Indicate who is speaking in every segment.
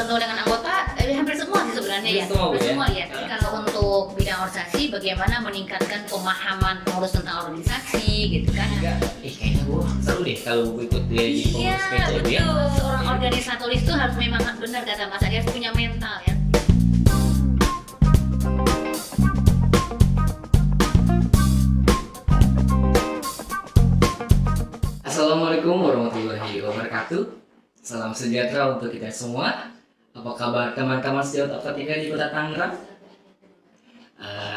Speaker 1: bertemu dengan anggota, hampir semua sih sebenarnya ya. Semua ya. Jadi kalau untuk bidang organisasi, bagaimana meningkatkan pemahaman pengurus tentang organisasi, gitu kan?
Speaker 2: Kayaknya gue seru deh kalau gue ikut dia jadi pengurus PCI ya.
Speaker 1: Iya, betul. Seorang organisatoris itu harus memang benar kata Mas Adi, harus punya mental ya.
Speaker 2: Assalamualaikum warahmatullahi wabarakatuh. Salam sejahtera untuk kita semua. Apa kabar teman-teman sejawat Apoteker di Kota Tangerang?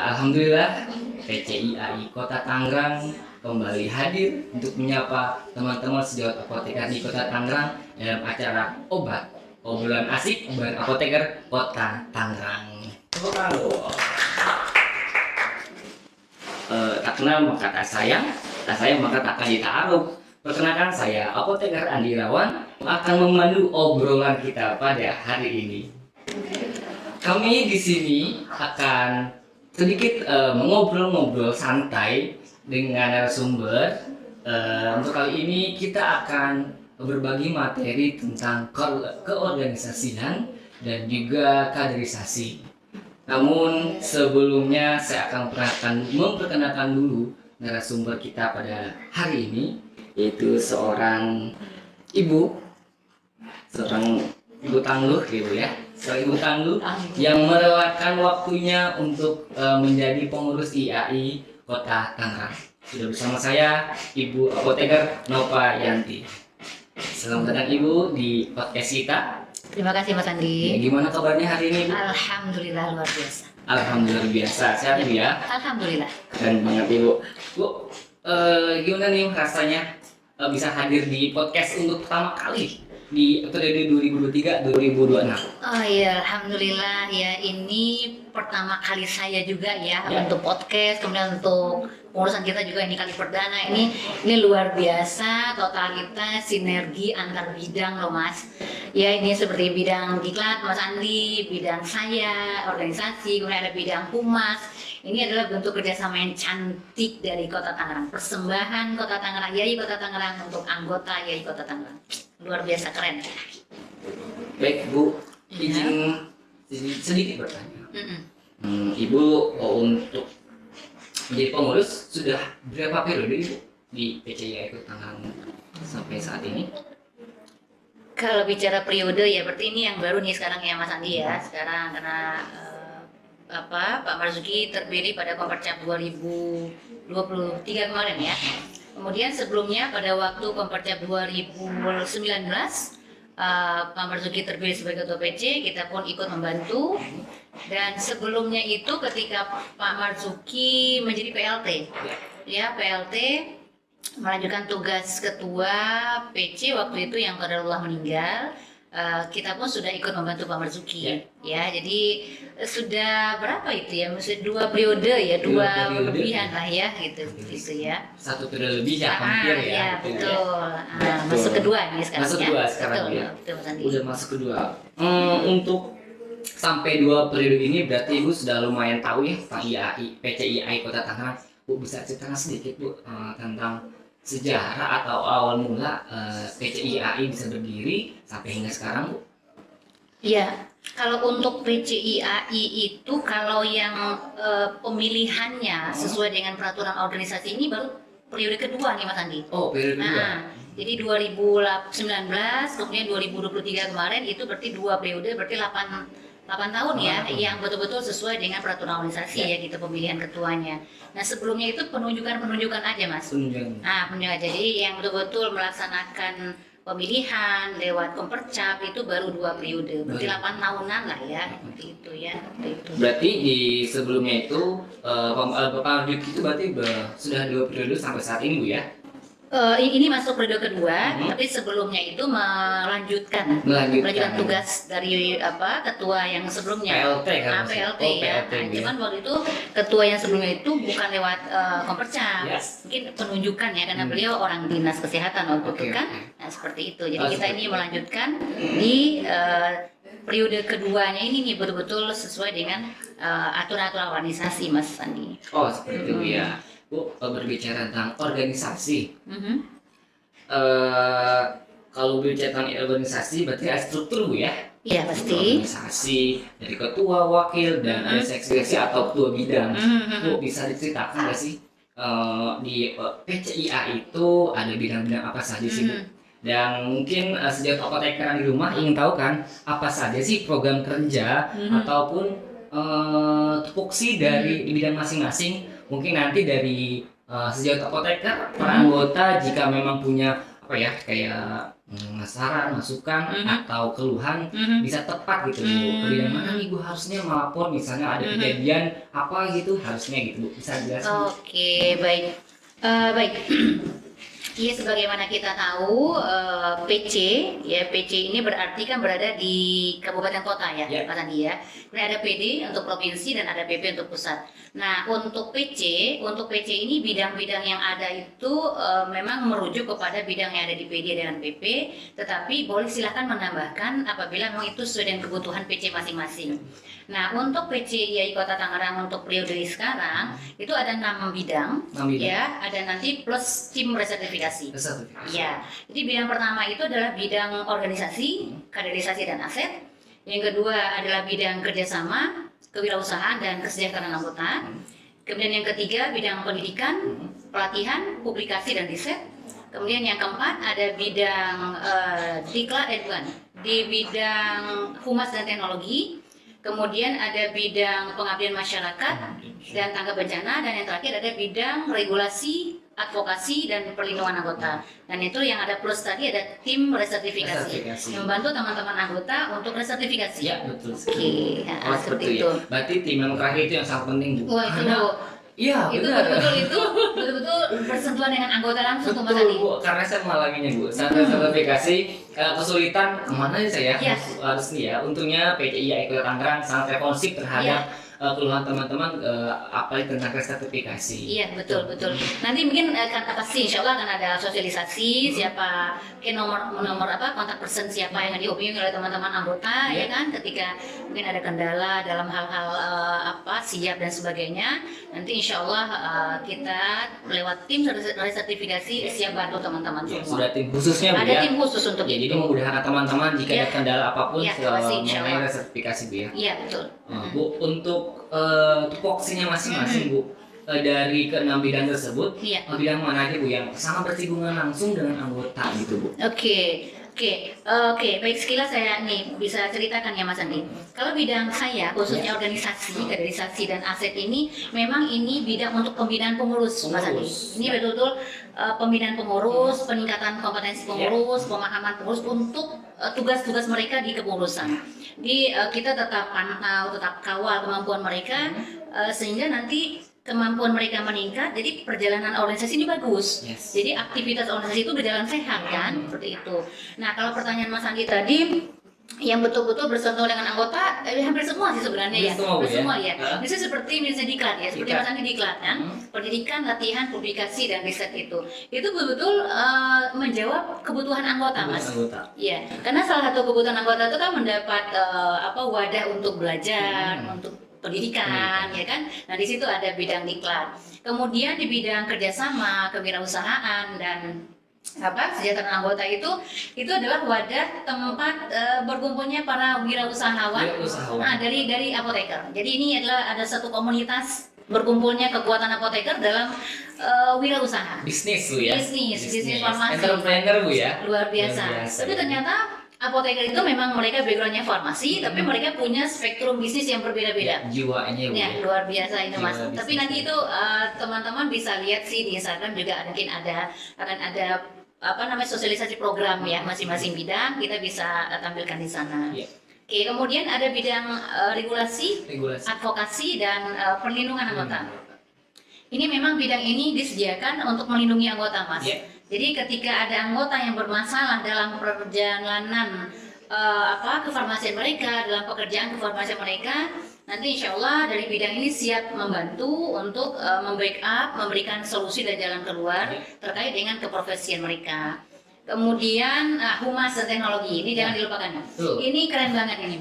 Speaker 2: Alhamdulillah, PCIAI Kota Tangerang kembali hadir untuk menyapa teman-teman sejawat Apoteker di Kota Tangerang dalam acara obrolan asik bareng Apoteker Kota Tangerang. Tak kenal maka tak sayang maka tak akan ditaruh. Perkenalkan, saya Apoteker Andi Irawan akan memandu obrolan kita pada hari ini. Kami di sini akan sedikit mengobrol-ngobrol santai dengan narasumber. Untuk kali ini kita akan berbagi materi tentang keorganisasian dan juga kaderisasi. Namun sebelumnya saya akan memperkenalkan dulu narasumber kita pada hari ini, yaitu seorang ibu tangguh gitu ya, seorang ibu tangguh yang merelakan waktunya untuk menjadi pengurus IAI Kota Tangerang. Sudah bersama saya Ibu Apoteker Nova Yanti. Selamat datang Ibu di podcast kita.
Speaker 1: Terima kasih Mas Andi.
Speaker 2: Gimana kabarnya hari ini, Ibu?
Speaker 1: Alhamdulillah luar biasa.
Speaker 2: Alhamdulillah biasa, sehat Ibu ya?
Speaker 1: Alhamdulillah.
Speaker 2: Keren banget Ibu. Bu, gimana nih rasanya bisa hadir di podcast untuk pertama kali di periode 2023-2026?
Speaker 1: Oh iya, alhamdulillah ya, ini pertama kali saya juga ya untuk podcast, kemudian untuk pengurusan kita juga ini kali perdana. Ini luar biasa, totalitas sinergi antar bidang loh Mas. Ya, ini seperti bidang diklat Mas Andi, bidang saya organisasi, kemudian ada bidang humas. Ini adalah bentuk kerjasama yang cantik dari Kota Tangerang, persembahan Kota Tangerang, IAI Kota Tangerang untuk anggota IAI Kota Tangerang. Luar biasa keren.
Speaker 2: Baik Bu, izin sedikit bertanya. Ibu untuk menjadi pengurus sudah berapa periode Ibu di PCIAI Kota Tangerang sampai saat ini?
Speaker 1: Kalau bicara periode ya berarti ini yang baru nih sekarang ya Mas Andi ya. Sekarang karena Pak Marzuki terpilih pada Kompercap 2023 kemarin ya. Kemudian sebelumnya pada waktu Kompercap 2019 Pak Marzuki terpilih sebagai Ketua PC, kita pun ikut membantu. Dan sebelumnya itu ketika Pak Marzuki menjadi PLT, ya PLT melanjutkan tugas Ketua PC waktu itu yang qadarullah meninggal. Kita pun sudah ikut membantu Pak Marzuki ya, jadi sudah berapa itu ya, mesti 2 periode ya, 2 lebihan lah ya gitu ya.
Speaker 2: 1 periode lebih ya, hampir ya.
Speaker 1: Betul. Masuk kedua nih sekarang.
Speaker 2: Masuk kedua sekarang ya.
Speaker 1: Betul Mas Andi.
Speaker 2: Udah masuk kedua. Untuk sampai 2 periode ini berarti Ibu sudah lumayan tahu ya tentang IAI, PCIAI Kota Tangerang. Bu bisa ceritakan sedikit Bu tentang sejarah atau awal mula PCIAI bisa berdiri sampai hingga sekarang Bu?
Speaker 1: Iya, kalau untuk PCIAI itu kalau yang pemilihannya sesuai dengan peraturan organisasi ini baru periode kedua nih Mas Andi.
Speaker 2: Oh, periode kedua.
Speaker 1: Jadi 2019 kemudian 2023 kemarin itu berarti 2 periode, berarti 8 tahun ya, yang betul-betul sesuai dengan peraturan organisasi ya gitu pemilihan ketuanya. Nah sebelumnya itu penunjukan aja Mas. Penunjukan. Jadi yang betul-betul melaksanakan pemilihan lewat Kompercap itu baru 2 periode, berarti 8 tahunan lah ya, seperti itu ya.
Speaker 2: Berarti di sebelumnya itu Pak Marzuki itu berarti sudah 2 periode sampai saat ini Bu ya?
Speaker 1: Ini masuk periode kedua, tapi sebelumnya itu melanjutkan tugas dari ketua yang sebelumnya.
Speaker 2: PLT kan?
Speaker 1: PLT ya. Cuman waktu itu ketua yang sebelumnya itu bukan lewat Kompercap, mungkin penunjukan ya, karena beliau orang dinas kesehatan waktu itu kan. Nah seperti itu. Jadi kita ini melanjutkan di periode keduanya ini nih betul-betul sesuai dengan aturan-aturan organisasi Mas Andi.
Speaker 2: Oh seperti itu ya. Bu, berbicara tentang organisasi, kalau berbicara tentang organisasi berarti ada struktur Bu ya.
Speaker 1: Iya pasti.
Speaker 2: Organisasi dari ketua, wakil dan ada sekretaris atau ketua bidang. Bu bisa diceritakan nggak sih di PCIA itu ada bidang-bidang apa saja sih Bu? Dan mungkin sejauh apoteker di rumah ingin tahu kan apa saja sih program kerja ataupun tupoksi dari di bidang masing-masing. Mungkin nanti dari sejauh apoteker para anggota jika memang punya apa ya kayak saran, masukan atau keluhan bisa tepat gitu Bu. Ke bidang mana nih Bu harusnya melapor misalnya ada kejadian apa gitu harusnya gitu Bu. Bisa jelaskan?
Speaker 1: Oke, baik. Baik. Iya, sebagaimana kita tahu PC ya, PC ini berarti kan berada di kabupaten kota ya,
Speaker 2: Ya.
Speaker 1: Mas Andi ya. Kemudian ada PD untuk provinsi dan ada PP untuk pusat. Nah, untuk PC ini bidang-bidang yang ada itu memang merujuk kepada bidang yang ada di PD dengan PP, tetapi boleh silahkan menambahkan apabila memang itu sesuai dengan kebutuhan PC masing-masing. Nah, untuk PC IAI Kota Tangerang untuk periode sekarang itu ada 6 bidang,
Speaker 2: 6 bidang.
Speaker 1: ya, ada nanti plus tim resertifikasi.
Speaker 2: Sertifikasi.
Speaker 1: Ya, jadi bidang pertama itu adalah bidang organisasi, kaderisasi dan aset. Yang kedua adalah bidang kerjasama, kewirausahaan dan kesejahteraan anggota. Kemudian yang ketiga bidang pendidikan, pelatihan, publikasi dan riset. Kemudian yang keempat ada bidang diklat di bidang humas dan teknologi. Kemudian ada bidang pengabdian masyarakat dan tangga bencana, dan yang terakhir ada bidang regulasi, advokasi dan perlindungan anggota. Dan itu yang ada plus tadi ada tim resertifikasi. Yang membantu teman-teman anggota untuk resertifikasi.
Speaker 2: Ya betul.
Speaker 1: Oke, nah, seperti itu.
Speaker 2: Ya. Berarti tim yang terakhir itu yang sangat penting Bu.
Speaker 1: Wah, itu
Speaker 2: Iya,
Speaker 1: itu
Speaker 2: benar.
Speaker 1: betul-betul bersentuhan dengan anggota langsung tuh Mas
Speaker 2: Betul
Speaker 1: Andi.
Speaker 2: Bu, karena saya mengalaminya Bu. Saat sertifikasi kesulitan kemana sih saya harus nih ya. Untungnya PCIA Kota Tangerang sangat responsif terhadap keluhan teman-teman apalagi tentang sertifikasi.
Speaker 1: Iya betul. Nanti mungkin akan pasti insya Allah akan ada sosialisasi siapa nomor apa kontak person siapa yang dihubungi oleh teman-teman anggota ya kan ketika mungkin ada kendala dalam hal-hal apa siap dan sebagainya. Nanti insya Allah kita lewat tim sertifikasi siap bantu teman-teman semua.
Speaker 2: Sudah tim khususnya Bu
Speaker 1: ada
Speaker 2: ya.
Speaker 1: tim khusus untuk
Speaker 2: Ya, jadi memudahkan teman-teman jika ada kendala apapun
Speaker 1: pasti,
Speaker 2: mengenai sertifikasi Bu ya.
Speaker 1: Iya betul.
Speaker 2: Bu, untuk tupoksinya masing-masing Bu dari ke-6 bidang tersebut, bidang mana aja Bu yang sangat bersinggungan langsung dengan anggota gitu Bu?
Speaker 1: Oke, baik sekilas saya nih bisa ceritakan ya Mas Andi. Kalau bidang saya khususnya organisasi, kaderisasi dan aset ini memang ini bidang untuk pembinaan pengurus Mas Andi. Ini betul-betul pembinaan pengurus, peningkatan kompetensi pengurus, pemahaman pengurus untuk tugas-tugas mereka di kepengurusan. Kita tetap pantau, tetap kawal kemampuan mereka sehingga nanti kemampuan mereka meningkat, jadi perjalanan organisasi ini bagus. Jadi aktivitas organisasi itu berjalan sehat kan, seperti itu. Nah, kalau pertanyaan Mas Andi tadi yang betul-betul bersentuhan dengan anggota hampir semua sih sebenarnya semua ya. Misalnya seperti diklat ya, seperti Mas Andi diklat kan, pendidikan, latihan, publikasi dan riset itu betul-betul menjawab kebutuhan anggota Mas. Iya, karena salah satu kebutuhan anggota itu kan mendapat wadah untuk belajar, untuk pendidikan ya kan. Nah di situ ada bidang diklat. Kemudian di bidang kerjasama, kewirausahaan dan kesejahteraan anggota itu adalah wadah tempat berkumpulnya para wirausahawan. Nah dari apoteker. Jadi ini adalah ada satu komunitas berkumpulnya kekuatan apoteker dalam wirausaha.
Speaker 2: Bisnis Bu ya.
Speaker 1: Bisnis farmasi.
Speaker 2: Entrepreneur Bu ya.
Speaker 1: Luar biasa. Tapi ternyata apoteker itu memang mereka backgroundnya farmasi, tapi mereka punya spektrum bisnis yang berbeda-beda.
Speaker 2: Jiwanya
Speaker 1: ya, luar biasa itu Mas. Tapi nanti itu teman-teman bisa lihat sih di Instagram juga mungkin akan ada sosialisasi program ya masing-masing bidang kita bisa tampilkan di sana. Oke, kemudian ada bidang regulasi, advokasi dan perlindungan anggota. Ini memang bidang ini disediakan untuk melindungi anggota Mas. Jadi ketika ada anggota yang bermasalah dalam perjalanan kefarmasian mereka, dalam pekerjaan kefarmasian mereka, nanti insya Allah dari bidang ini siap membantu untuk membackup, memberikan solusi dan jalan keluar terkait dengan keprofesian mereka. Kemudian humas dan teknologi ini jangan dilupakan. Ini keren banget ini.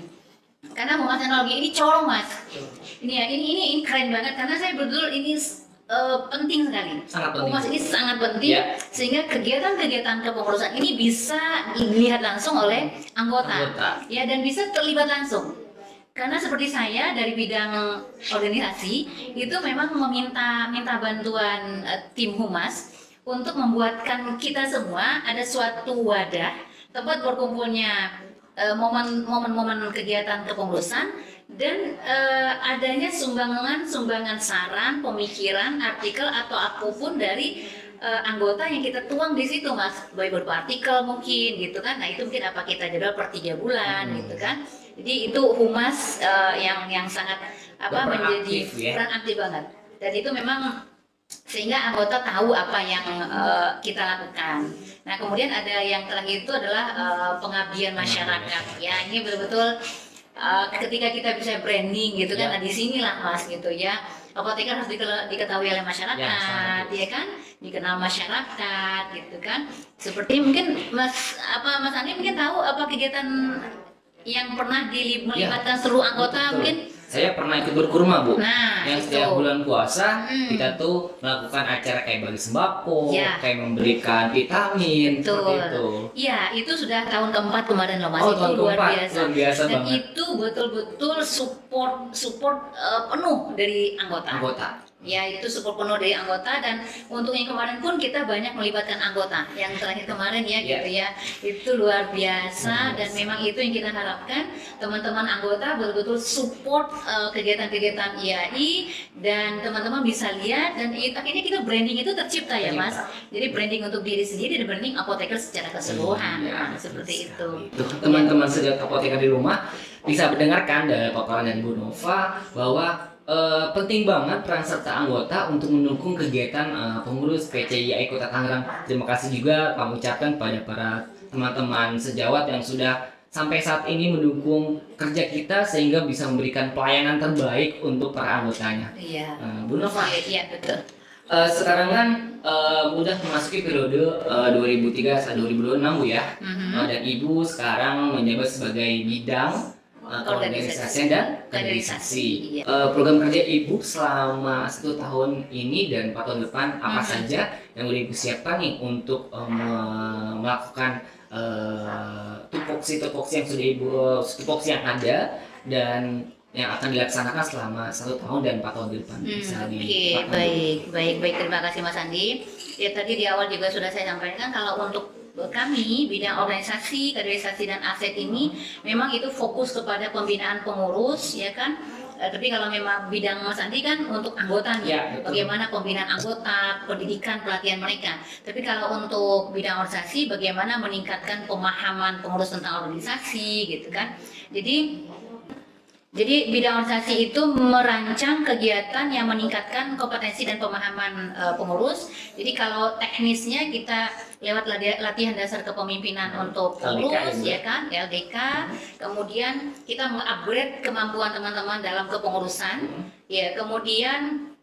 Speaker 1: Karena humas teknologi ini colong Mas. Ini keren banget karena saya betul ini penting sekali.
Speaker 2: Sangat penting.
Speaker 1: Humas ini sangat penting,
Speaker 2: Ya.
Speaker 1: sehingga kegiatan-kegiatan kepengurusan ini bisa dilihat langsung oleh anggota. Ya, dan bisa terlibat langsung. Karena seperti saya dari bidang organisasi itu memang minta bantuan tim humas untuk membuatkan kita semua ada suatu wadah tempat berkumpulnya momen-momen kegiatan kepengurusan dan adanya sumbangan saran, pemikiran, artikel atau apapun dari anggota yang kita tuang di situ, Mas. Baik berupa artikel mungkin gitu kan. Nah, itu mungkin apa kita jadwal per 3 bulan gitu kan. Jadi itu humas yang sangat menjadi peran aktif banget. Dan itu memang sehingga anggota tahu apa yang kita lakukan. Nah, kemudian ada yang terakhir itu adalah pengabdian masyarakat. Ya, ini betul-betul ketika kita bisa branding gitu kan, nah di sinilah Mas gitu ya. Apoteker harus diketahui oleh masyarakat, ya kan? Dikenal masyarakat gitu kan. Seperti mungkin Mas Andi mungkin tahu apa kegiatan yang pernah melibatkan seluruh anggota mungkin.
Speaker 2: Saya pernah ikut berkurma, Bu.
Speaker 1: Nah,
Speaker 2: yang setiap bulan puasa kita tuh melakukan acara kayak bagi sembako, kayak memberikan vitamin, seperti itu.
Speaker 1: Iya, itu sudah tahun keempat kemarin loh, Mas.
Speaker 2: Oh,
Speaker 1: itu luar biasa. Dan
Speaker 2: banget.
Speaker 1: itu betul-betul support penuh dari anggota. Ya, itu support penuh dari anggota, dan untuk yang kemarin pun kita banyak melibatkan anggota. Yang terakhir kemarin gitu ya. Itu luar biasa dan memang itu yang kita harapkan teman-teman anggota betul-betul support kegiatan-kegiatan IAI, dan teman-teman bisa lihat, dan akhirnya kita branding itu tercipta ya, Mas. Jadi branding untuk diri sendiri dan branding apoteker secara keseluruhan. Seperti itu.
Speaker 2: Teman-teman sejawat apoteker di rumah bisa mendengarkan dari paparan dari Bu Nova bahwa penting banget peran serta anggota untuk mendukung kegiatan pengurus PCIAI Kota Tangerang. Terima kasih juga kami ucapkan kepada para teman-teman sejawat yang sudah sampai saat ini mendukung kerja kita sehingga bisa memberikan pelayanan terbaik untuk para anggotanya.
Speaker 1: Iya.
Speaker 2: Bu Nova.
Speaker 1: Iya, betul.
Speaker 2: Sekarang kan udah memasuki periode 2003-2026 Bu ya. Dan Ibu sekarang menjabat sebagai bidang organisasi dan kaderisasi. Program kerja Ibu selama 1 tahun ini dan 4 tahun depan apa saja yang udah Ibu siapkan nih untuk melakukan tupoksi yang sudah Ibu tupoksi yang ada dan yang akan dilaksanakan selama 1 tahun dan 4 tahun ke depan.
Speaker 1: Baik. Terima kasih Mas Andi. Ya, tadi di awal juga sudah saya sampaikan kalau untuk kami bidang organisasi, kaderisasi dan aset ini memang itu fokus kepada pembinaan pengurus, ya kan. Tapi kalau memang bidang Mas Andi kan untuk anggota nih, bagaimana pembinaan anggota, pendidikan, pelatihan mereka. Tapi kalau untuk bidang organisasi, bagaimana meningkatkan pemahaman pengurus tentang organisasi, gitu kan. Jadi bidang organisasi itu merancang kegiatan yang meningkatkan kompetensi dan pemahaman pengurus. Jadi kalau teknisnya kita lewat latihan dasar kepemimpinan untuk pengurus, ya kan, LDK. Kemudian kita mengupgrade kemampuan teman-teman dalam kepengurusan. Ya, kemudian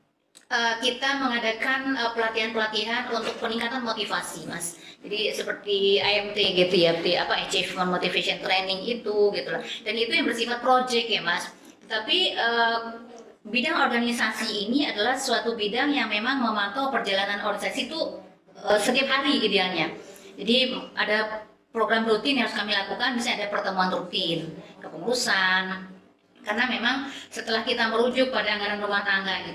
Speaker 1: kita mengadakan pelatihan-pelatihan untuk peningkatan motivasi, Mas. Jadi seperti AMT gitu ya, Achievement Motivation Training itu gitu lah. Dan itu yang bersifat project ya, Mas. Tapi bidang organisasi ini adalah suatu bidang yang memang memantau perjalanan organisasi itu setiap hari idealnya. Jadi ada program rutin yang harus kami lakukan, misalnya ada pertemuan rutin kepengurusan. Karena memang setelah kita merujuk pada anggaran rumah tangga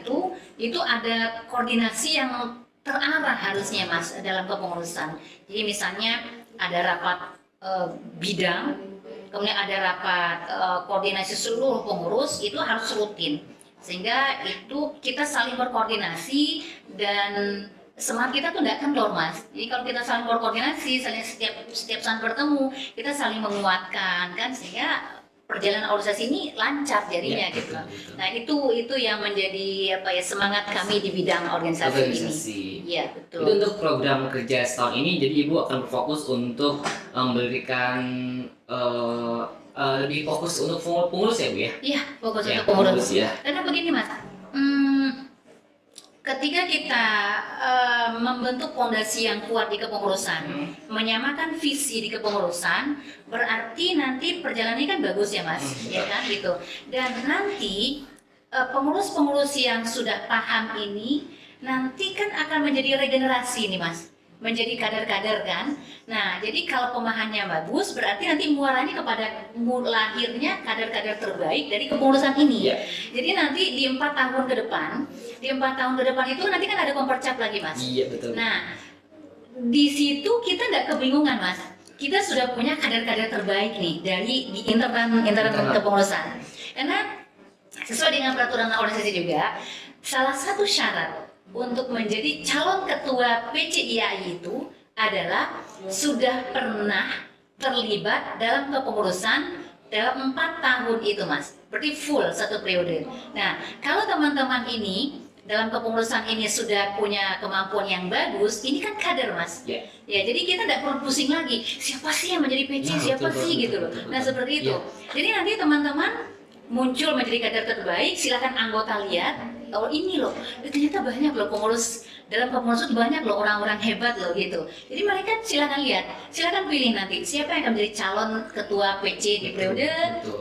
Speaker 1: itu ada koordinasi yang terarah harusnya, Mas, dalam kepengurusan. Jadi misalnya ada rapat bidang, kemudian ada rapat koordinasi seluruh pengurus, itu harus rutin. Sehingga itu kita saling berkoordinasi dan semangat kita tuh tidak kendor, Mas. Jadi kalau kita saling berkoordinasi, setiap saat bertemu, kita saling menguatkan kan, sehingga perjalanan organisasi ini lancar jadinya gitu. Nah, itu yang menjadi semangat kami di bidang organisasi ini. Iya, betul.
Speaker 2: Itu untuk program kerja setahun ini, jadi Ibu akan berfokus untuk memberikan lebih fokus untuk pengurus ya Bu ya?
Speaker 1: Iya, fokus untuk pengurus.
Speaker 2: Ya.
Speaker 1: Karena begini, Mas, ketika kita membentuk fondasi yang kuat di kepengurusan, menyamakan visi di kepengurusan, berarti nanti perjalanannya kan bagus ya, Mas, ya kan gitu. Dan nanti pengurus-pengurus yang sudah paham ini nanti kan akan menjadi regenerasi nih Mas, menjadi kader-kader kan. Nah, jadi kalau pemahamannya bagus, berarti nanti muaranya kepada lahirnya kader-kader terbaik dari kepengurusan ini.
Speaker 2: Iya.
Speaker 1: Jadi nanti di 4 tahun ke depan, itu nanti kan ada kompercap lagi Mas.
Speaker 2: Iya betul.
Speaker 1: Nah, di situ kita nggak kebingungan Mas. Kita sudah punya kader-kader terbaik nih dari di internal kepengurusan. Karena sesuai dengan peraturan organisasi juga, salah satu syarat untuk menjadi calon ketua PCIAI itu adalah sudah pernah terlibat dalam kepengurusan dalam 4 tahun itu Mas, berarti full 1 periode. Nah, kalau teman-teman ini dalam kepengurusan ini sudah punya kemampuan yang bagus, ini kan kader Mas. Ya, jadi kita tidak perlu pusing lagi, siapa sih yang menjadi PC, siapa sih gitu loh. Nah, seperti itu. Jadi nanti teman-teman muncul menjadi kader terbaik, silakan anggota lihat, oh ini loh, ternyata banyak loh pengurus, dalam pengurus itu banyak loh orang-orang hebat loh gitu. Jadi mereka silakan lihat, silakan pilih nanti siapa yang akan menjadi calon ketua PC di periode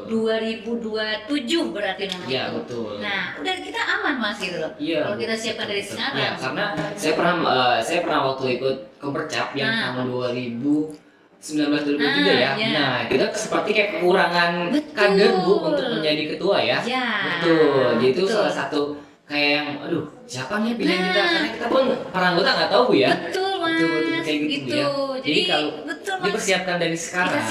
Speaker 1: 2027 berarti namanya.
Speaker 2: Iya betul.
Speaker 1: Nah, udah kita aman Mas gitu loh.
Speaker 2: Iya.
Speaker 1: Kalau kita siapkan dari sekarang.
Speaker 2: Iya, karena saya pernah waktu ikut Kompercap yang tahun 2019-2023 ya. Nah, kita seperti kayak kekurangan kader Bu untuk menjadi ketua ya. Betul. Jadi itu salah satu kayak yang aduh, siapa nih pilihan kita? Karena kita pun para anggota nggak tahu ya.
Speaker 1: Betul Mas.
Speaker 2: Betul kayak gitu ya. Jadi kalau dipersiapkan dari sekarang.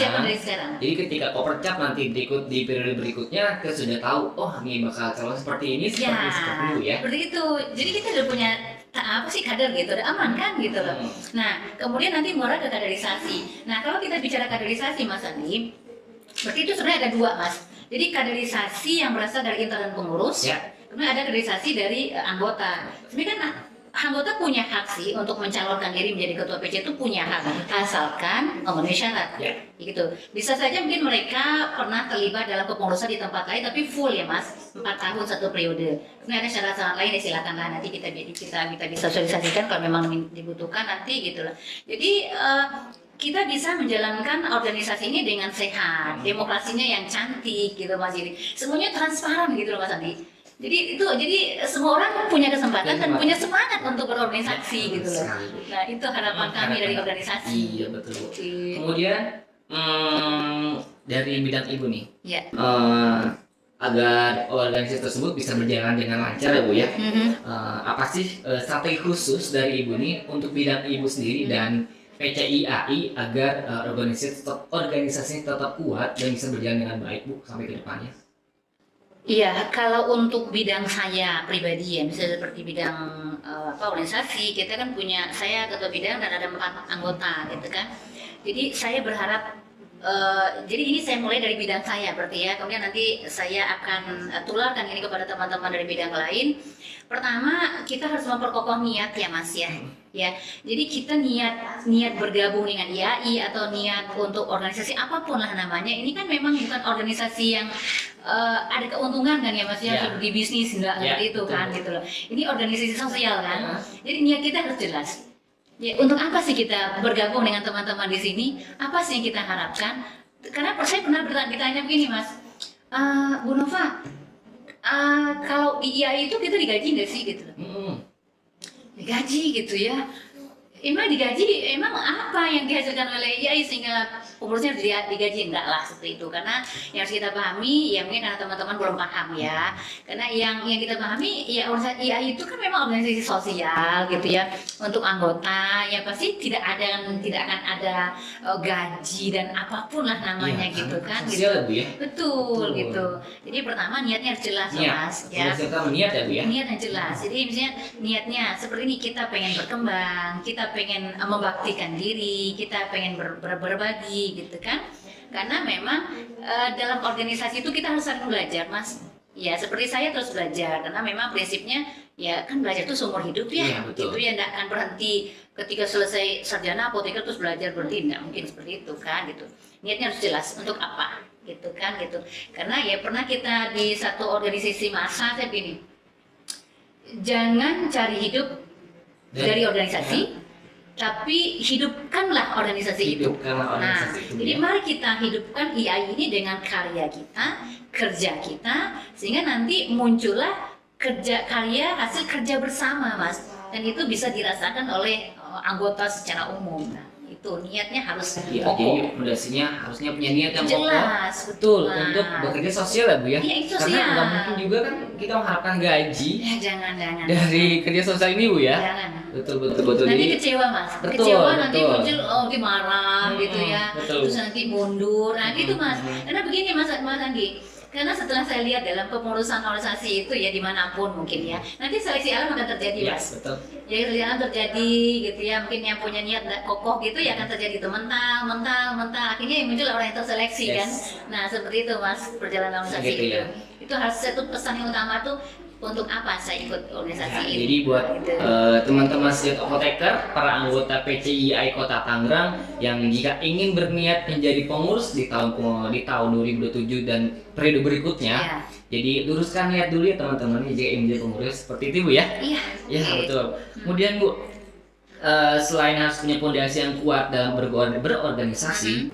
Speaker 2: Jadi ketika Kopercap nanti ikut di periode berikutnya, kita sudah tahu, oh ini bakal calon seperti ini, seperti itu ya.
Speaker 1: Seperti itu. Jadi kita udah punya apa sih kader gitu, udah aman kan gitu loh. Nah, kemudian nanti muara ke kaderisasi. Nah, kalau kita bicara kaderisasi Mas Andi, berarti itu sebenarnya ada 2 Mas. Jadi kaderisasi yang berasal dari internal pengurus, kemudian ada kaderisasi dari anggota. Sebenarnya kan anggota punya hak sih untuk mencalonkan diri menjadi ketua PC, itu punya hak asalkan memenuhi syarat. Gitu. Bisa saja mungkin mereka pernah terlibat dalam kepengurusan di tempat lain tapi full ya Mas, 4 tahun 1 periode. Kemudian ada syarat-syarat lain ya silakanlah nanti kita bisa sosialisasikan kalau memang dibutuhkan nanti gitu lah. Jadi kita bisa menjalankan organisasi ini dengan sehat, demokrasinya yang cantik gitu Mas. Jadi semuanya transparan gitu loh Mas Andi. Jadi semua orang punya kesempatan dan punya semangat untuk berorganisasi gitu loh. Nah, itu harapan kami dari organisasi.
Speaker 2: Iya betul. Kemudian dari bidang Ibu nih. Agar organisasi tersebut bisa berjalan dengan lancar ya Bu ya. Apa sih strategi khusus dari Ibu nih untuk bidang Ibu sendiri dan PCIAI agar organisasi tetap kuat dan bisa berjalan dengan baik Bu sampai ke depannya?
Speaker 1: Iya, kalau untuk bidang saya pribadi ya, misalnya seperti bidang organisasi, kita kan punya, saya ketua bidang dan ada 4 anggota gitu kan. Jadi saya berharap, jadi ini saya mulai dari bidang saya berarti ya, kemudian nanti saya akan tularkan ini kepada teman-teman dari bidang lain. Pertama, kita harus memperkokoh niat ya Mas ya. Jadi kita niat bergabung dengan IAI atau niat untuk organisasi apapun lah namanya, ini kan memang bukan organisasi yang ada keuntungan kan ya Mas ya, di bisnis enggak seperti itu kan gitu loh. Ini organisasi sosial kan. Jadi niat kita harus jelas. Ya, untuk apa sih kita bergabung dengan teman-teman di sini? Apa sih yang kita harapkan? Karena saya pernah ditanya begini Mas, Bu Nova, kalau di IAI itu kita digaji nggak sih gitu? Digaji gitu ya. Emang digaji, emang apa yang dihasilkan oleh IAI sehingga pengurusnya digaji? Enggak lah seperti itu, karena yang harus kita pahami ya, mungkin karena teman-teman belum paham ya, karena yang kita pahami ya, organisasi IAI itu kan memang organisasi sosial gitu ya, untuk anggota ya pasti tidak akan ada gaji dan apapun lah namanya gitu kan gitu. Betul gitu. Jadi pertama niatnya harus jelas Mas ya.
Speaker 2: Niat ya Bu ya.
Speaker 1: Niatnya jelas. Jadi misalnya niatnya seperti ini, kita pengen berkembang, kita pengen membaktikan diri, kita pengen berbagi gitu kan. Karena memang dalam organisasi itu kita harus saling belajar Mas. Ya seperti saya terus belajar, karena memang prinsipnya ya kan belajar itu seumur hidup ya. Itu ya tidak akan berhenti ketika selesai sarjana apoteker terus belajar berhenti, tidak mungkin seperti itu kan gitu. Niatnya harus jelas untuk apa gitu kan gitu. Karena ya pernah kita di satu organisasi massa saya begini, jangan cari hidup dari organisasi, tapi hidupkanlah organisasi itu. Jadi mari kita hidupkan IAI ini dengan karya kita, kerja kita, sehingga nanti muncullah hasil kerja bersama Mas. dan itu bisa dirasakan oleh anggota secara umum. Nah, itu niatnya harus
Speaker 2: Ya,
Speaker 1: kokoh.
Speaker 2: jadi fondasinya harusnya punya niat yang kokoh.
Speaker 1: Jelas,
Speaker 2: Betul,
Speaker 1: Nah,
Speaker 2: untuk bekerja sosial ya Bu ya.
Speaker 1: Iya, itu
Speaker 2: Karena
Speaker 1: sosial.
Speaker 2: nggak mungkin juga kan kita mengharapkan gaji
Speaker 1: Ya jangan.
Speaker 2: dari kerja sosial ini Bu ya.
Speaker 1: Jangan.
Speaker 2: Betul.
Speaker 1: Nanti
Speaker 2: Jadi
Speaker 1: kecewa Mas,
Speaker 2: Betul,
Speaker 1: kecewa nanti
Speaker 2: betul.
Speaker 1: muncul nanti marah gitu ya,
Speaker 2: betul.
Speaker 1: terus nanti mundur, nah gitu Mas. Karena begini Mas Andi, karena setelah saya lihat dalam kepengurusan organisasi itu ya dimanapun mungkin ya, nanti seleksi alam akan terjadi
Speaker 2: Yes,
Speaker 1: Mas.
Speaker 2: betul.
Speaker 1: Ya seleksi alam terjadi gitu ya, mungkin yang punya niat nggak kokoh gitu ya akan terjadi itu mental, akhirnya yang muncul orang yang terseleksi
Speaker 2: Yes.
Speaker 1: kan. Nah seperti itu Mas perjalanan organisasi
Speaker 2: Gitu
Speaker 1: itu.
Speaker 2: ya.
Speaker 1: Itu harus satu pesan yang utama tuh untuk apa saya ikut organisasi
Speaker 2: Nah,
Speaker 1: ini.
Speaker 2: jadi buat
Speaker 1: Gitu.
Speaker 2: teman-teman student apoteker, para anggota PCII Kota Tangerang yang jika ingin berniat menjadi pengurus di tahun 2027 dan periode berikutnya,
Speaker 1: Iya.
Speaker 2: jadi luruskan niat dulu ya teman-teman jika ingin menjadi pengurus seperti itu Bu ya.
Speaker 1: Iya.
Speaker 2: Ya betul. Kemudian Bu, selain harus punya fondasi yang kuat dalam berorganisasi,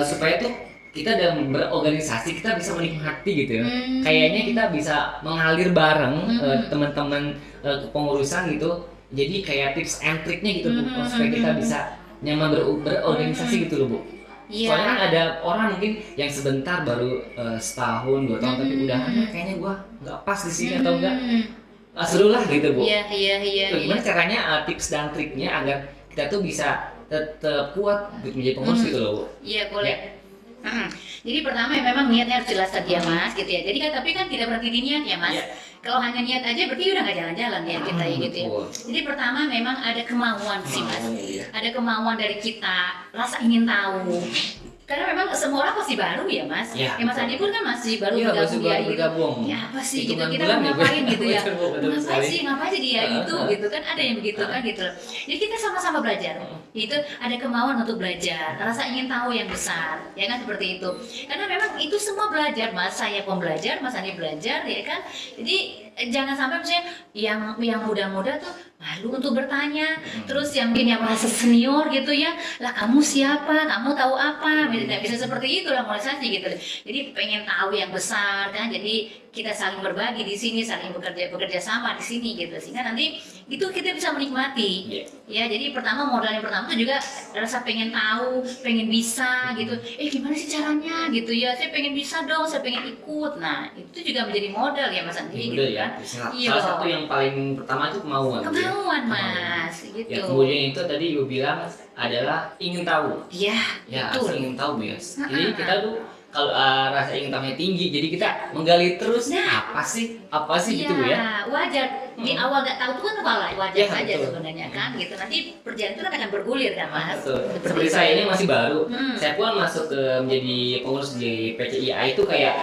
Speaker 2: supaya tuh kita dalam berorganisasi kita bisa menikmati gitu ya. Kayaknya kita bisa mengalir bareng teman-teman kepengurusan gitu. Jadi kayak tips and triknya gitu Bu, supaya kita bisa nyaman berorganisasi gitu loh Bu.
Speaker 1: Iya.
Speaker 2: Soalnya kan ada orang mungkin yang sebentar baru setahun 2 tahun tapi udah kayaknya gua nggak pas di sini atau enggak seru lah gitu Bu.
Speaker 1: Iya.
Speaker 2: Tuh, gimana caranya tips dan triknya agar kita tuh bisa tetap kuat menjadi pengurus gitu loh Bu?
Speaker 1: Iya boleh. Jadi pertama ya memang niatnya harus jelas tadi ya Mas gitu ya. Jadi kan tapi kan tidak berhenti di niat ya Mas.
Speaker 2: Iya.
Speaker 1: Kalau hanya niat aja berarti udah nggak jalan-jalan ya kita ya gitu ya.
Speaker 2: betul.
Speaker 1: Jadi pertama memang ada kemauan sih Mas.
Speaker 2: Iya.
Speaker 1: Ada kemauan dari kita, rasa ingin tahu. Karena memang semua orang pasti baru ya Mas.
Speaker 2: Ya,
Speaker 1: Mas
Speaker 2: betul.
Speaker 1: Andi pun kan masih baru
Speaker 2: Iya,
Speaker 1: bergabung
Speaker 2: masih
Speaker 1: ya
Speaker 2: baru
Speaker 1: gitu.
Speaker 2: bergabung.
Speaker 1: Ya apa sih gitu
Speaker 2: Hitungan
Speaker 1: kita
Speaker 2: bulan
Speaker 1: mau
Speaker 2: ya, Bu.
Speaker 1: ngapain gitu ya.
Speaker 2: Betul
Speaker 1: Ngapain
Speaker 2: sekali.
Speaker 1: sih ngapain sih dia itu gitu kan ada yang begitu kan gitu. Jadi kita sama-sama belajar. Itu ada kemauan untuk belajar, rasa ingin tahu yang besar, ya kan seperti itu. Karena memang itu semua belajar Mas, saya pun belajar, Mas Andi belajar ya kan. Jadi jangan sampai misalnya yang muda-muda tuh malu untuk bertanya, terus yang mungkin yang merasa senior gitu ya, lah kamu siapa, kamu tahu apa, tidak bisa seperti itu lah organisasi gitu. Jadi pengen tahu yang besar kan, jadi kita saling berbagi di sini, saling bekerja sama di sini gitu, sehingga nanti itu kita bisa menikmati.
Speaker 2: Iya.
Speaker 1: Ya, jadi modal yang pertama itu juga rasa pengen tahu, pengen bisa gitu. Gimana sih caranya gitu ya? Saya pengen bisa dong, saya pengen ikut. Nah, itu juga menjadi modal ya Mas Andi gitu
Speaker 2: Udah ya.
Speaker 1: kan. Iya.
Speaker 2: Salah satu yang paling pertama itu kemauan. Bu, ya.
Speaker 1: Kemauan Mas, gitu.
Speaker 2: Ya, kemudian itu tadi Ibu bilang adalah ingin tahu.
Speaker 1: Iya,
Speaker 2: Ya,
Speaker 1: betul.
Speaker 2: rasa ingin tahu Bu ya. Jadi kita tuh kalau rasa ingin tahunya tinggi, jadi kita menggali terus
Speaker 1: Nah.
Speaker 2: apa sih gitu Bu ya.
Speaker 1: Iya, wajar. Di awal nggak tahu itu kan wajar
Speaker 2: Ya,
Speaker 1: saja
Speaker 2: betul.
Speaker 1: sebenarnya kan gitu. Nanti perjalanan itu kan akan bergulir kan Mas.
Speaker 2: Betul. Seperti saya ini masih baru.
Speaker 1: Hmm.
Speaker 2: Saya pun masuk ke menjadi pengurus di PCII itu kayak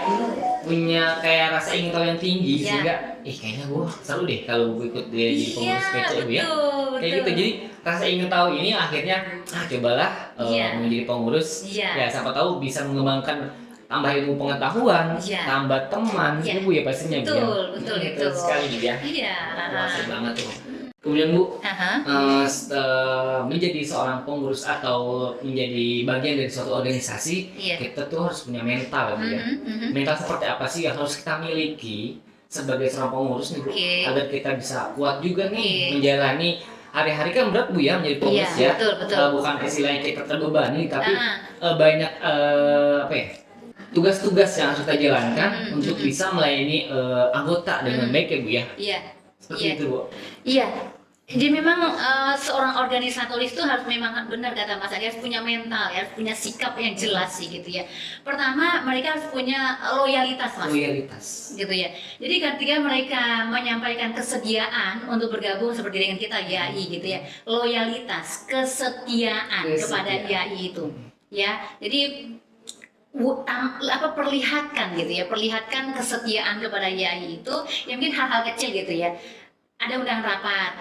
Speaker 2: punya kayak rasa ingin tahu yang tinggi
Speaker 1: Iya.
Speaker 2: sehingga kayaknya gua seru deh kalau gua ikut dia jadi pengurus PCII Bu ya.
Speaker 1: betul.
Speaker 2: Kayak gitu. Jadi rasa ingin tahu ini akhirnya cobalah
Speaker 1: Iya.
Speaker 2: menjadi pengurus.
Speaker 1: Iya.
Speaker 2: Ya siapa tahu bisa mengembangkan tambah ilmu pengetahuan,
Speaker 1: Iya.
Speaker 2: tambah teman,
Speaker 1: Iya.
Speaker 2: itu Bu ya pastinya Bu ya.
Speaker 1: Betul
Speaker 2: Betul sekali Bu ya.
Speaker 1: Iya.
Speaker 2: Wah, seru banget tuh. Kemudian Bu,
Speaker 1: Aha.
Speaker 2: menjadi seorang pengurus atau menjadi bagian dari suatu organisasi,
Speaker 1: Iya.
Speaker 2: kita tuh harus punya mental Bu ya. Mental seperti apa sih yang harus kita miliki sebagai seorang pengurus nih Bu,
Speaker 1: Oke.
Speaker 2: agar kita bisa kuat juga nih
Speaker 1: Oke.
Speaker 2: menjalani hari-hari kan berat Bu ya menjadi pengurus
Speaker 1: Iya,
Speaker 2: ya.
Speaker 1: betul.
Speaker 2: Bukan istilahnya kita terbebani, tapi
Speaker 1: Ah.
Speaker 2: banyak apa ya? Tugas-tugas yang harus kita jalankan untuk bisa melayani anggota dengan baik ya Bu ya.
Speaker 1: Iya.
Speaker 2: Seperti
Speaker 1: Iya.
Speaker 2: itu Bu.
Speaker 1: Iya. Jadi memang seorang organisatoris itu harus memang benar kata Mas Adi, harus punya mental, harus punya sikap yang jelas sih gitu ya. Pertama mereka harus punya loyalitas Mas.
Speaker 2: Loyalitas.
Speaker 1: Gitu ya. Jadi ketika mereka menyampaikan kesediaan untuk bergabung seperti dengan kita YAI gitu ya, loyalitas, kesetiaan kepada YAI itu, ya. Jadi perlihatkan gitu ya, perlihatkan kesetiaan kepada YAI itu, ya mungkin hal-hal kecil gitu ya. Ada undangan rapat,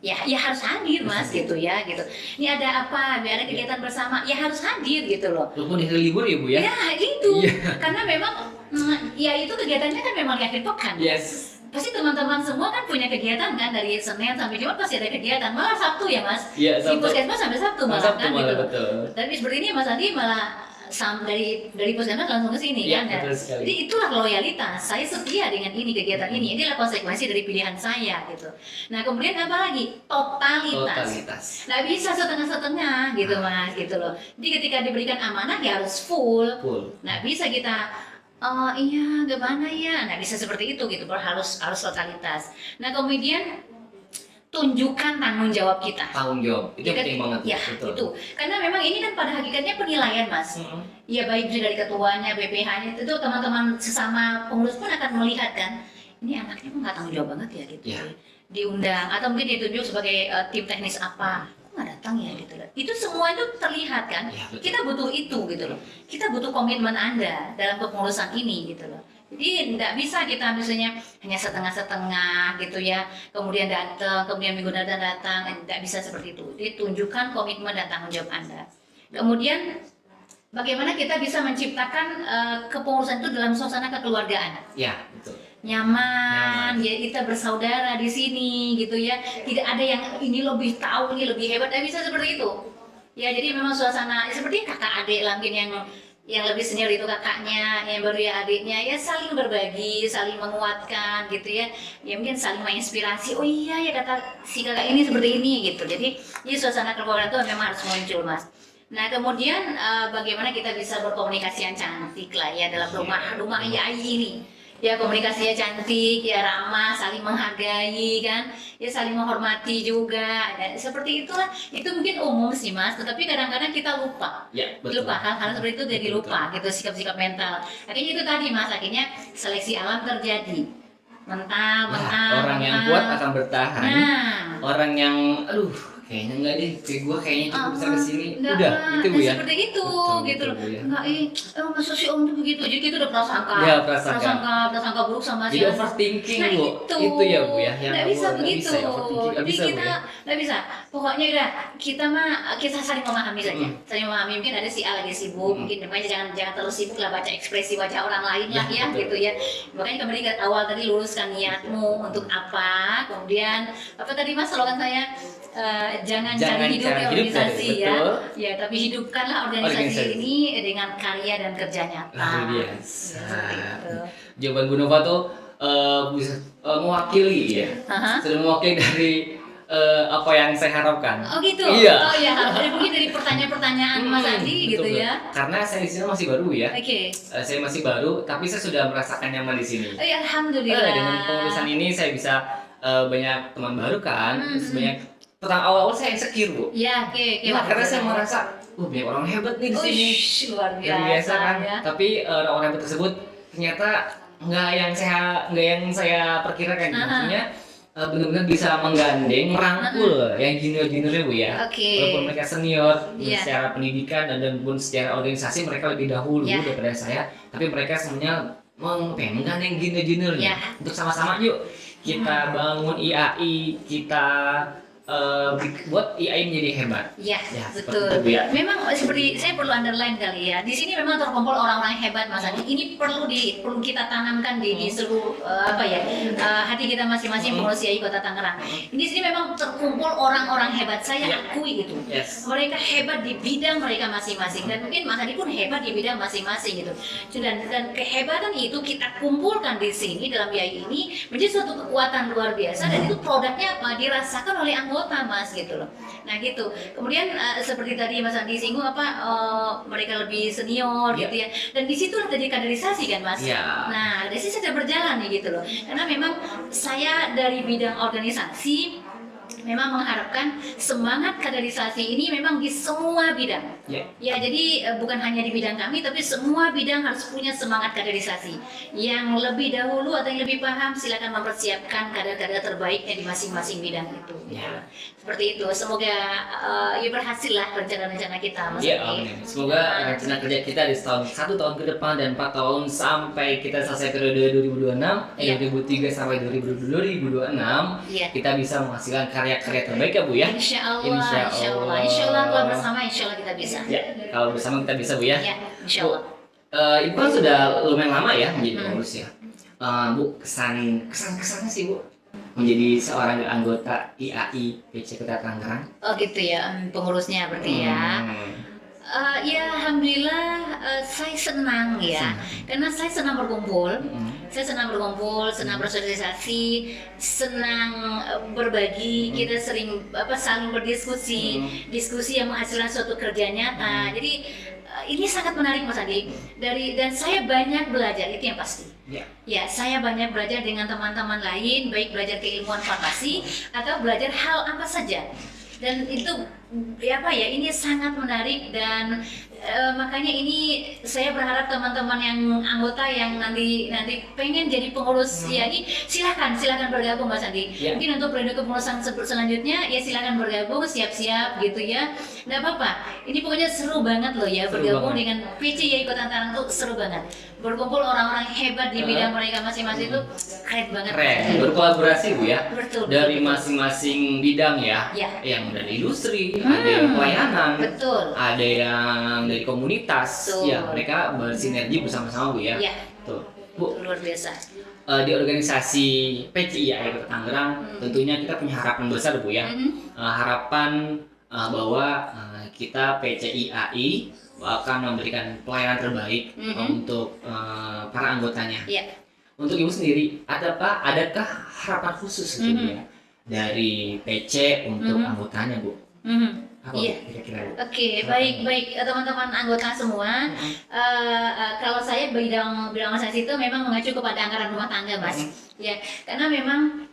Speaker 1: ya harus hadir Mas gitu ya gitu. Ini ada apa, ada kegiatan bersama, ya harus hadir gitu loh.
Speaker 2: Walaupun di hari libur ya Bu ya.
Speaker 1: Ya itu,
Speaker 2: Iya.
Speaker 1: karena memang ya itu kegiatannya kan memang di akhir pekan.
Speaker 2: Yes.
Speaker 1: Pasti teman-teman semua kan punya kegiatan kan dari Senin sampai Jumat pasti ada kegiatan, malah Sabtu ya Mas.
Speaker 2: Iya,
Speaker 1: Di
Speaker 2: Sabtu.
Speaker 1: puskesmas sampai Sabtu malah
Speaker 2: Sabtu
Speaker 1: kan
Speaker 2: malah
Speaker 1: gitu.
Speaker 2: betul.
Speaker 1: Tapi seperti ini Mas Andi malah dari Puskesmas langsung ke sini
Speaker 2: Iya,
Speaker 1: kan.
Speaker 2: betul sekali.
Speaker 1: Jadi itulah loyalitas. Saya setia dengan ini kegiatan ini. Inilah konsekuensi dari pilihan saya gitu. Nah kemudian apa lagi? Totalitas. Nggak bisa setengah-setengah gitu mas, gitu loh. Jadi ketika diberikan amanah ya harus full. Nggak bisa kita oh iya gimana ya, nggak bisa seperti itu gitu. Harus totalitas. Nah kemudian tunjukkan tanggung jawab kita.
Speaker 2: Tanggung jawab itu penting banget.
Speaker 1: Ya
Speaker 2: betul.
Speaker 1: itu karena memang ini kan pada hakikatnya penilaian mas. Ya baik dari ketuanya, BPH-nya itu teman-teman sesama pengurus pun akan melihat kan, ini anaknya kok nggak tanggung jawab banget ya gitu.
Speaker 2: Ya.
Speaker 1: Diundang atau mungkin ditunjuk sebagai tim teknis apa, kok nggak datang ya gitu loh. Itu semua itu terlihat kan.
Speaker 2: Ya,
Speaker 1: Kita butuh itu gitu loh. Kita butuh komitmen Anda dalam kepengurusan ini gitu loh. Jadi tidak bisa kita misalnya hanya setengah-setengah gitu ya, kemudian datang, kemudian minggu datang, tidak bisa seperti itu. Jadi tunjukkan komitmen dan tanggung jawab Anda. Kemudian bagaimana kita bisa menciptakan kepengurusan itu dalam suasana kekeluargaan.
Speaker 2: Ya, betul.
Speaker 1: Nyaman, ya kita bersaudara di sini gitu ya. Tidak ada yang ini lebih tahu, ini lebih hebat, tidak bisa seperti itu. Ya jadi memang suasana seperti kakak adik lah mungkin yang lebih senior itu kakaknya, yang baru ya adiknya, ya saling berbagi, saling menguatkan gitu ya. Ya mungkin saling menginspirasi. Oh iya ya kata si kakak ini seperti ini gitu. Jadi suasana keluarga itu memang harus muncul mas. Nah kemudian bagaimana kita bisa berkomunikasi yang cantik lah ya dalam rumah IAI ini. Ya komunikasinya cantik, ya ramah, saling menghargai kan, ya saling menghormati juga. Dan seperti itulah, itu mungkin umum sih mas, tetapi kadang-kadang kita lupa.
Speaker 2: Ya, betul.
Speaker 1: Lupa hal-hal seperti itu jadi lupa gitu, sikap-sikap mental. Akhirnya itu tadi mas, akhirnya seleksi alam terjadi. Mental.
Speaker 2: Orang yang kuat akan bertahan.
Speaker 1: Nah.
Speaker 2: Orang yang kayaknya enggak deh, kayak gue kayaknya cukup bisa kesini. Udah, gitu Bu ya.
Speaker 1: Seperti itu,
Speaker 2: betul,
Speaker 1: gitu loh.
Speaker 2: Bu, ya.
Speaker 1: Enggak, masa si Om tuh begitu. Jadi kita udah prasangka.
Speaker 2: Ya, prasangka
Speaker 1: buruk sama si
Speaker 2: jadi overthinking
Speaker 1: nah,
Speaker 2: Bu. Itu ya Bu ya.
Speaker 1: Nggak bisa begitu. Jadi
Speaker 2: bisa,
Speaker 1: kita nggak bisa. Pokoknya udah kita saling memahami saja. Saling memahami. Mungkin ada si A lagi sibuk, mungkin makanya jangan terlalu sibuk lah baca ekspresi wajah orang lain lah ya, gitu ya. Makanya kembali ke awal tadi, luruskan niatmu untuk apa. Kemudian apa tadi Mas slogan saya? Jangan cari hidup di organisasi ya. Ya, tapi hidupkanlah organisasi ini dengan karya dan kerja nyata.
Speaker 2: Luar biasa. Jawaban Bu Nova tuh bisa mewakili ya. Sudah mewakili dari apa yang saya harapkan.
Speaker 1: Oh gitu.
Speaker 2: Iya.
Speaker 1: Oh ya, mungkin dari pertanyaan-pertanyaan Mas Andi gitu ya.
Speaker 2: Karena saya di sini masih baru ya.
Speaker 1: Oke.
Speaker 2: Saya masih baru, tapi saya sudah merasakan nyaman di sini.
Speaker 1: Oh ya, alhamdulillah.
Speaker 2: Dengan pengurusan ini saya bisa banyak teman baru kan, terus banyak awal-awal saya insecure Bu.
Speaker 1: Iya, oke.
Speaker 2: Karena saya merasa, banyak orang hebat nih di sini.
Speaker 1: Luar biasa
Speaker 2: kan.
Speaker 1: ya.
Speaker 2: Tapi orang hebat tersebut ternyata nggak yang saya perkirakan. Maksudnya benar-benar bisa menggandeng, merangkul yang junior-juniornya Bu ya. Walaupun mereka senior secara pendidikan dan pun secara organisasi mereka lebih dahulu daripada saya, tapi mereka semuanya menggandeng junior-juniornya untuk sama-sama yuk kita bangun IAI, kita buat IAI menjadi hebat.
Speaker 1: Ya, betul.
Speaker 2: Itu, ya.
Speaker 1: Memang seperti saya perlu underline kali ya. Di sini memang terkumpul orang-orang hebat Mas Andi. Ini perlu kita tanamkan di seluruh hati kita masing-masing pengurus IAI Kota Tangerang. Di sini memang terkumpul orang-orang hebat. Saya akui itu. Mereka hebat di bidang mereka masing-masing dan mungkin Mas Andi pun hebat di bidang masing-masing gitu. Dan kehebatan itu kita kumpulkan di sini dalam IAI ini menjadi suatu kekuatan luar biasa dan itu produknya apa? Dirasakan oleh anggota Mas gitu loh. Nah gitu. Kemudian seperti tadi Mas Andi singgung mereka lebih senior gitu ya. Dan di situ terjadi kaderisasi kan Mas. Nah, kaderisasi sudah berjalan nih gitu loh. Karena memang saya dari bidang organisasi memang mengharapkan semangat kaderisasi ini memang di semua bidang. Ya, jadi bukan hanya di bidang kami, tapi semua bidang harus punya semangat kaderisasi. Yang lebih dahulu atau yang lebih paham silakan mempersiapkan kader-kader terbaiknya di masing-masing bidang itu. Seperti itu. Semoga berhasil lah rencana-rencana kita.
Speaker 2: Amin. Semoga rencana kerja kita di satu tahun ke depan dan 4 tahun sampai kita selesai periode 2026, 2003 sampai 2026, kita bisa menghasilkan karya-karya terbaik ya Bu ya.
Speaker 1: Insya Allah kalau bersama insya Allah kita bisa.
Speaker 2: Kalau bersama kita bisa Bu ya.
Speaker 1: Insya Allah.
Speaker 2: Ibu kan sudah lumayan lama ya menjadi pengurus ya. Bu, kesan-kesannya sih Bu menjadi seorang anggota IAI PC Kota Tangerang.
Speaker 1: Oh gitu ya, pengurusnya berarti ya. Ya alhamdulillah saya senang ya, karena saya senang berkumpul, senang bersosialisasi, senang berbagi. Kita sering saling berdiskusi, diskusi yang menghasilkan suatu kerja nyata. Jadi ini sangat menarik Mas Andi. Dan saya banyak belajar, itu yang pasti. Ya, saya banyak belajar dengan teman-teman lain, baik belajar keilmuan farmasi atau belajar hal apa saja. Dan itu ini sangat menarik dan makanya ini saya berharap teman-teman yang anggota yang nanti pengen jadi pengurus IAI silakan bergabung Mas Andi. Mungkin untuk periode kepengurusan selanjutnya ya silakan bergabung, siap-siap gitu ya. Nggak apa-apa. Ini pokoknya seru banget loh ya, bergabung dengan PC IAI Kota Tangerang tuh seru banget. Berkumpul orang-orang hebat di bidang mereka masing-masing itu keren banget.
Speaker 2: Berkolaborasi Bu ya.
Speaker 1: Betul.
Speaker 2: Dari masing-masing bidang ya. Yang dari industri, ada yang pelayanan, ada yang dari komunitas. Ya, mereka bersinergi bersama-sama Bu ya. Tuh. Bu,
Speaker 1: luar biasa.
Speaker 2: Di organisasi PCIAI Kota Tangerang tentunya kita punya harapan besar Bu ya. Harapan bahwa kita PCIAI akan memberikan pelayanan terbaik untuk para anggotanya. Untuk Ibu sendiri, adakah harapan khusus dari PC untuk anggotanya Bu?
Speaker 1: Iya. Oke, baik teman-teman anggota semua. Kalau saya bidang organisasi itu memang mengacu kepada anggaran rumah tangga, Mas. Ya, karena memang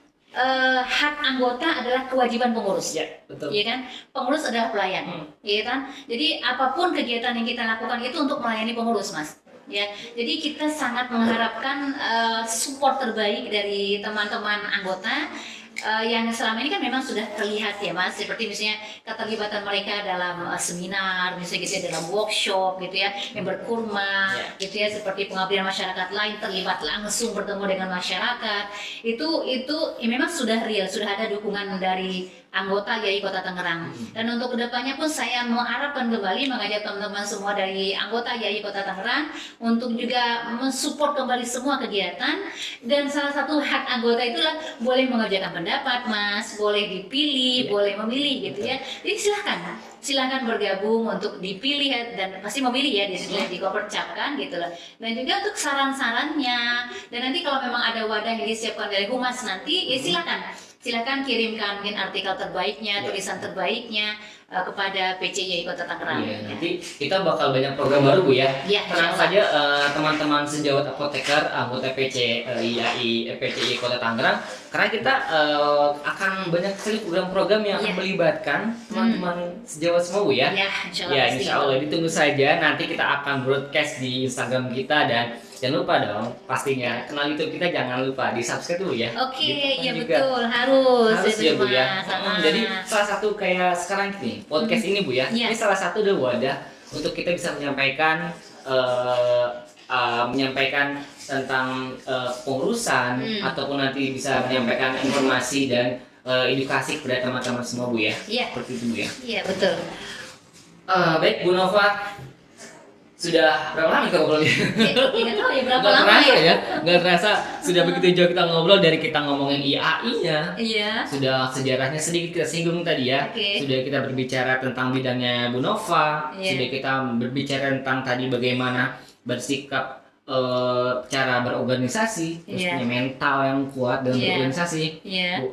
Speaker 1: hak anggota adalah kewajiban pengurus.
Speaker 2: Betul.
Speaker 1: Iya kan? Pengurus adalah pelayan. Iya kan? Jadi apapun kegiatan yang kita lakukan itu untuk melayani pengurus, Mas. Ya, jadi kita sangat mengharapkan support terbaik dari teman-teman anggota. Yang selama ini kan memang sudah terlihat ya Mas, seperti misalnya keterlibatan mereka dalam seminar, misalnya gitu ya, dalam workshop gitu ya, yang berkurma gitu ya, seperti pengabdian masyarakat lain, terlibat langsung bertemu dengan masyarakat, itu ya memang sudah real, sudah ada dukungan dari anggota IAI Kota Tangerang. Dan untuk kedepannya pun saya mengharapkan kembali mengajak teman-teman semua dari anggota IAI Kota Tangerang untuk juga mensupport kembali semua kegiatan. Dan salah satu hak anggota itulah boleh mengerjakan pendapat, Mas, boleh dipilih, boleh memilih gitu ya. Jadi silahkan bergabung untuk dipilih dan pasti memilih ya, dipercapkan gitu loh. Dan juga untuk saran-sarannya. Dan nanti kalau memang ada wadah yang disiapkan dari Humas nanti, ya silakan kirimkan mungkin artikel terbaiknya, tulisan terbaiknya kepada PCIAI Kota Tangerang.
Speaker 2: Nanti kita bakal banyak program baru Bu ya. Tenang saja teman-teman sejawat apoteker anggota PCIAI Kota Tangerang, karena kita akan banyak sekali program-program yang akan melibatkan teman-teman sejawat semua Bu ya. Insya Allah ditunggu saja, nanti kita akan broadcast di Instagram kita. Dan jangan lupa dong, pastinya kenal YouTube kita, jangan lupa di subscribe dulu ya.
Speaker 1: Oke, iya betul, harus
Speaker 2: ya Bu ya. Jadi salah satu kayak sekarang nih podcast ini Bu ya, ini salah satu wadah untuk kita bisa menyampaikan tentang pengurusan ataupun nanti bisa menyampaikan informasi dan edukasi kepada teman-teman semua Bu ya. Seperti itu Bu ya. Iya betul. Baik Bu Nova, sudah berapa lama kita ngobrolnya?
Speaker 1: Tidak tahu ya berapa lama ya.
Speaker 2: Nggak terasa sudah begitu jauh kita ngobrol, dari kita ngomongin IAI-nya. Sudah sejarahnya sedikit kita singgung tadi ya. Sudah kita berbicara tentang bidangnya Bu Nova. Sudah kita berbicara tentang tadi bagaimana bersikap, cara berorganisasi, terus punya mental yang kuat dalam berorganisasi.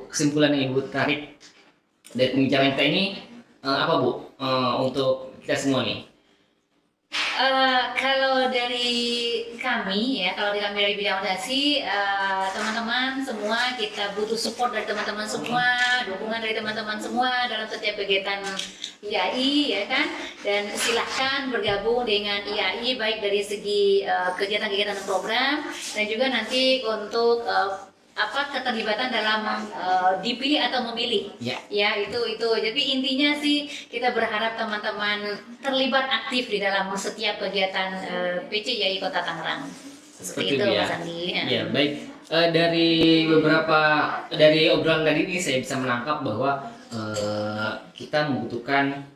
Speaker 2: Kesimpulan yang Ibu tarik dari pembicaraan kita ini apa Bu untuk kita semua nih?
Speaker 1: Kalau dari kami ya, dari bidang organisasi, teman-teman semua kita butuh support dari teman-teman semua, dukungan dari teman-teman semua dalam setiap kegiatan IAI ya kan. Dan silahkan bergabung dengan IAI baik dari segi kegiatan-kegiatan program dan juga nanti untuk keterlibatan dalam dipilih atau memilih. Ya itu. Jadi intinya sih kita berharap teman-teman terlibat aktif di dalam setiap kegiatan PCIAI Kota Tangerang.
Speaker 2: Seperti itu Mas Andi. Ya baik. Dari obrolan tadi ini saya bisa menangkap bahwa kita membutuhkan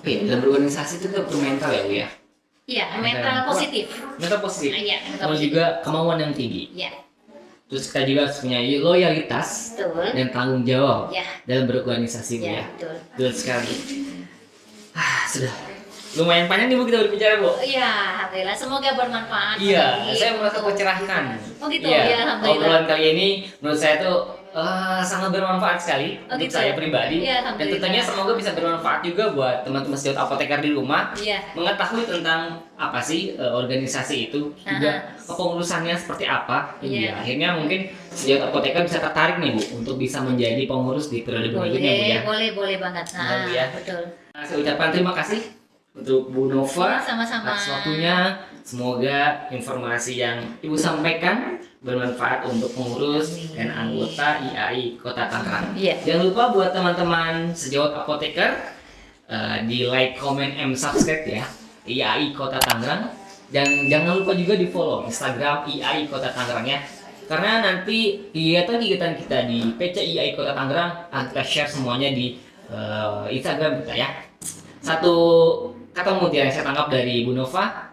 Speaker 2: dalam berorganisasi itu perlu mental ya Bu ya.
Speaker 1: Iya, mental positif.
Speaker 2: Mental positif. Dan juga kemauan yang tinggi. Terus kita juga harus punya loyalitas dan tanggung jawab dalam berorganisasi Bu ya. Betul sekali. Sudah lumayan panjang nih Bu kita berbicara Bu.
Speaker 1: Iya, alhamdulillah. Semoga bermanfaat.
Speaker 2: Iya,
Speaker 1: bagi
Speaker 2: saya merasa
Speaker 1: untuk-
Speaker 2: tercerahkan.
Speaker 1: Oh gitu,
Speaker 2: Iya,
Speaker 1: ya alhamdulillah.
Speaker 2: obrolan kali ini menurut saya tuh sangat bermanfaat sekali
Speaker 1: Oh,
Speaker 2: untuk
Speaker 1: gitu.
Speaker 2: saya pribadi.
Speaker 1: Iya,
Speaker 2: Dan
Speaker 1: alhamdulillah.
Speaker 2: tentunya semoga bisa bermanfaat juga buat teman-teman sejawat apoteker di rumah.
Speaker 1: Iya.
Speaker 2: Mengetahui tentang apa sih organisasi itu, juga kepengurusannya seperti apa.
Speaker 1: Iya.
Speaker 2: Akhirnya mungkin sejawat apoteker bisa tertarik nih Bu untuk bisa menjadi pengurus di periode berikutnya Bu ya.
Speaker 1: Boleh banget. Nah,
Speaker 2: Boleh ya.
Speaker 1: betul.
Speaker 2: Nah, saya ucapkan terima kasih untuk Bu Nova
Speaker 1: Sama-sama.
Speaker 2: atas waktunya. Semoga informasi yang Ibu sampaikan bermanfaat untuk pengurus dan anggota IAI Kota Tangerang.
Speaker 1: Iya.
Speaker 2: Jangan lupa buat teman-teman sejawat apoteker di like, comment, and subscribe ya IAI Kota Tangerang. Dan jangan lupa juga di follow Instagram IAI Kota Tangerang ya. Karena nanti kegiatan-kegiatan kita di PC IAI Kota Tangerang akan kita share semuanya di Instagram kita ya. Satu kata mutiara yang saya tangkap dari Bu Nova,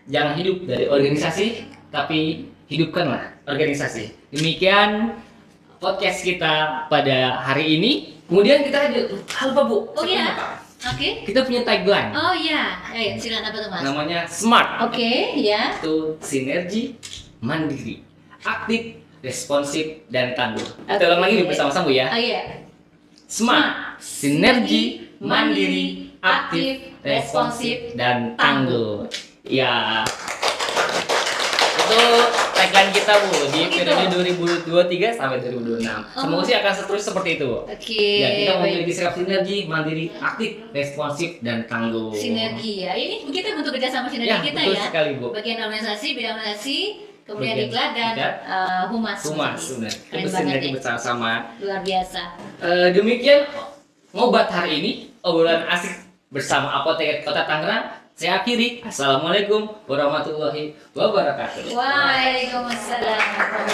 Speaker 2: jangan hidup dari organisasi, tapi hidupkanlah organisasi. Demikian podcast kita pada hari ini. Kemudian kita lupa Bu.
Speaker 1: Oh
Speaker 2: saya
Speaker 1: iya.
Speaker 2: lupa.
Speaker 1: Oke.
Speaker 2: Kita punya tagline.
Speaker 1: Oh iya. Ayo, silakan apa tuh, Mas?
Speaker 2: Namanya SMART.
Speaker 1: Oke, ya.
Speaker 2: Itu sinergi, mandiri, aktif, responsif, dan tangguh. Kita ulang lagi bersama-sama Bu ya.
Speaker 1: Oh iya.
Speaker 2: SMART, sinergi, mandiri, aktif, responsif, dan tangguh. Ya, itu tagline kita Bu di
Speaker 1: Oh, gitu.
Speaker 2: periode 2023 sampai 2026. Semoga sih akan seterusnya seperti itu.
Speaker 1: Oke.
Speaker 2: Ya, kita
Speaker 1: baik.
Speaker 2: memiliki sikap sinergi, mandiri, aktif, responsif, dan tangguh.
Speaker 1: Sinergi ya. Ini kita bentuk kerjasama sinergi
Speaker 2: Ya,
Speaker 1: kita
Speaker 2: betul
Speaker 1: ya.
Speaker 2: sekali Bu.
Speaker 1: Bagian organisasi, bidang organisasi, kemudian
Speaker 2: Bagian
Speaker 1: diklat dan
Speaker 2: diklat,
Speaker 1: humas.
Speaker 2: Humas, benar. Kita
Speaker 1: Keren banget
Speaker 2: bersinergi
Speaker 1: ya.
Speaker 2: bersama.
Speaker 1: Luar biasa.
Speaker 2: Demikian ngobat hari ini, obrolan asik bersama Apoteker Kota Tangerang. Saya akhiri. Assalamualaikum warahmatullahi wabarakatuh.
Speaker 1: Waalaikumsalam.